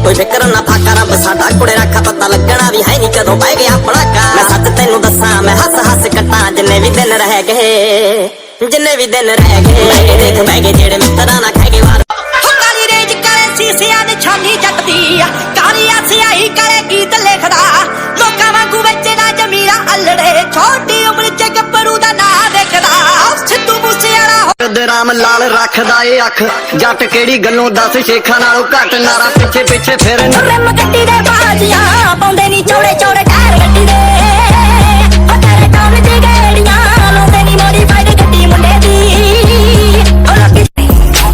कोई फिक्र ना फाका रब साडा कुड़े रखा पता लगना भी है नहीं कदों पै गया पड़ाका। मैं सच तेनू दसा मैं हस हस कट्टा जिन्ने भी दिन रह गए जिन्ने भी दिन रह गए देख बह गए जेड़े मित्रा ना खाएगे वार। काली रेज करे सीसिया ने छानी जटदी काली सियाही करे गीत लिखदा लोकां वांगू बेचदा जमीरा अल्लड़े छोटी उम्र च गब्बरू दा ना देखदा सिद्धू मूसेवाला राम लाल रखदा ए अख जट केड़ी गल्लों दस शेखां नालों घट नारा पिछे पिछे फिरन रिम गड्डी दे बाजियां पाउंदे नी चौड़े चौड़े टायर गड्डी दे ओ तेरे काम दी गेड़ियां लाउंदे नी मॉडिफाइड गड्डी मुंडे दी ओ लकी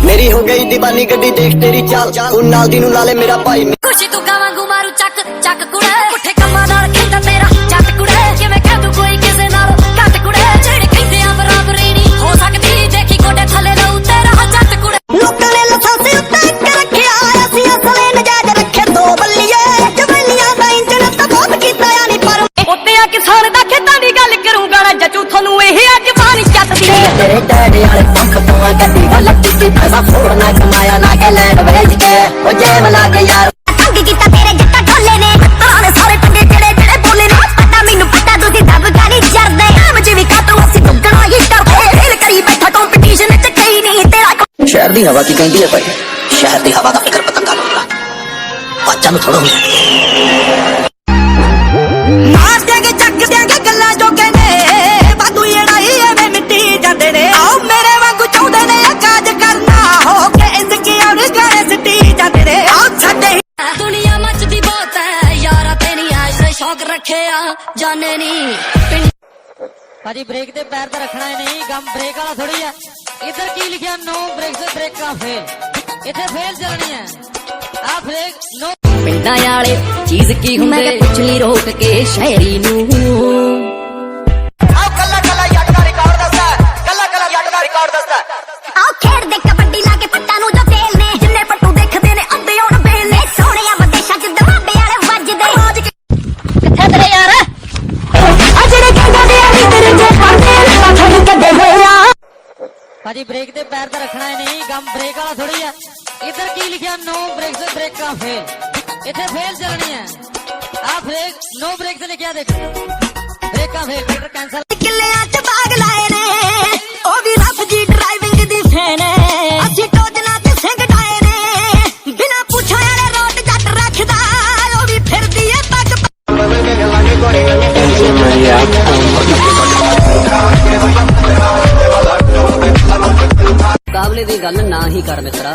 मेरी हो गई दीवानी गड्डी देख तेरी चाल तू नाल दी नू ला ले मेरा भाई खुशी तू गावां गुमारू चक चक कुड़े पुठे कम्मां नाल खेंदा तेरा जट कुड़े किवें कह तू कोई किसे नाल घट कुड़े जेड़े कहंदे आ बराबरी नहीं हो सकदी देखी गोडे थले लऊ तेरा जट कुड़े लोकां ने लसासी उत्ते रखिया असीं असले नजायज रखे दो बल्लीए जबलियां दा इंजन तां बहुत कीता या नहीं पर उत्ते आ किसान दा खेतां दी गल करूंगा ना जचू थानू ਇਹ ਅੱਜ ਪਾਣੀ ਚੱਟਦੀ तेरे डैडी वाले पंख पवा गड्डी वाला किसी पैसा फोड़ना कमाया ना के लैंड भेज के ओ जेब ला के यार तंग कीता तेरे जट्टा ढोले ने ताने सारे टंगे जेड़े जेड़े बोले ना पता मैनू पता तुसी दब गानी जरदे आम जी भी कातों ਅਸੀਂ ਦੁੱਗਣਾ ਹੀ ਕਰਦੇ ਫੇਲ ਕਰੀ ਬੈਠਾ ਕੰਪੀਟੀਸ਼ਨ ਚ ਕਈ ਨਹੀਂ ਤੇਰਾ शहर दी हवा की कहती है भाई शहर दी हवा का फिक्र पतंगा लूंगा बाचा में थोड़ा ਮਾਰ ਦੇਗੇ ਚੱਕ ਦੇਗੇ ਗੱਲਾਂ ਜੋ ਕਹਿੰਦੇ ਵਾਧੂ ਲੜਾਈ ਐਵੇਂ ਮਿੱਟੀ ਜਾਂਦੇ ਨੇ ਆਓ ਮੇਰੇ ਵਾਂਗੂ ਚਾਹੁੰਦੇ ਨੇ ਕਾਜ ਕਰਨਾ ਹੋ ਕੇ ਇੰਦਕੀ ਔਰ ਗਾਣੇ ਸਿੱਟੀ ਜਾਂਦੇ ਨੇ ਆਓ ਛੱਡੇ ਦੁਨੀਆ ਮੱਚਦੀ ਬਹੁਤ ਹੈ ਯਾਰਾ ਤੇ ਨਹੀਂ ਐਸੇ ਸ਼ੌਕ ਰੱਖਿਆ ਜਾਣੇ ਨਹੀਂ भाजी ब्रेक दे पैर तो रखना है नहीं गम ब्रेक वाला थोड़ी है इधर की लिखा नो ब्रेक से ब्रेक का फेल इधर फेल चलनी है आ ब्रेक नो ਪਿੰਡਾਂ ਵਾਲੇ ਚੀਜ਼ ਕੀ ਹੁੰਦੇ ਪੁੱਛ ਲਈ ਰੋਕ ਕੇ ਸ਼ਹਿਰੀ ਨੂੰ ਆਓ ਕੱਲਾ ਕੱਲਾ ਜੱਟ ਦਾ ਰਿਕਾਰਡ ਦੱਸਦਾ ਕੱਲਾ ਕੱਲਾ ਜੱਟ ਦਾ ਰਿਕਾਰਡ ਦੱਸਦਾ ਆਓ ਖੇਡਦੇ ਕਬੱਡੀ ਲਾ ਕੇ ਪੱਟਾਂ ਨੂੰ ਜੋ ਫੇਲ ਨੇ ਜਿੰਨੇ ਪੱਟੂ ਦੇਖਦੇ ਨੇ ਅੱਧੇ ਹੁਣ ਬੇਲ ਨੇ ਸੋਹਣਿਆ ਵਿਦੇਸ਼ਾਂ ਚ ਦਮਾਬੇ ਵਾਲੇ ਵੱਜਦੇ ਕਿੱਥੇ ਤੇਰੇ ਯਾਰ ਆ ਜਿਹੜੇ ਕਹਿੰਦਾ ਦੇ ਆ ਤੇਰੇ ਜੇ ਪੜਦੇ ਨਾ ਛੱਡ ਕੱਢੇ ਹੋਇਆ भाजी ब्रेक दे पैर तो रखना है नहीं गम ब्रेक वाला थोड़ी है इधर की लिखा नो ब्रेक से ब्रेक का फेल इधर फेल चलनी है आ ब्रेक नो ब्रेक से लिखा देख ब्रेक का फेल ट्रैक्टर कैंसिल ਕਿੱਲਿਆਂ ਚ ਬਾਗ ਲਾਏ ਨੇ ਉਹ ਵੀ ਰੱਬ ਜੀ ਡਰਾਈਵਿੰਗ ਦੀ ਫੈਨ ਅਸੀਂ ਟੋਜਨਾ ਤੇ ਸਿੰਘ ਡਾਏ ਨੇ ਬਿਨਾ ਪੁੱਛੇ ਵਾਲੇ ਰੋਡ ਜੱਟ ਰੱਖਦਾ ਉਹ ਵੀ ਫਿਰਦੀ ਏ ਪੱਗ मुकाबले की गल ना ही कर मित्रा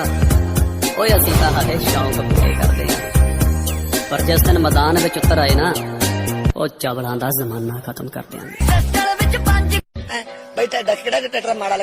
ओए असीं तां हाले शौक पूरे करते हैं पर जिस दिन मैदान में उतर आए ना ओ चवलां दा जमाना खत्म कर देंगे ਬਈ ਤੁਹਾਡਾ ਕਿਹੜਾ ਟਰੈਕਟਰ ਮਾੜਾ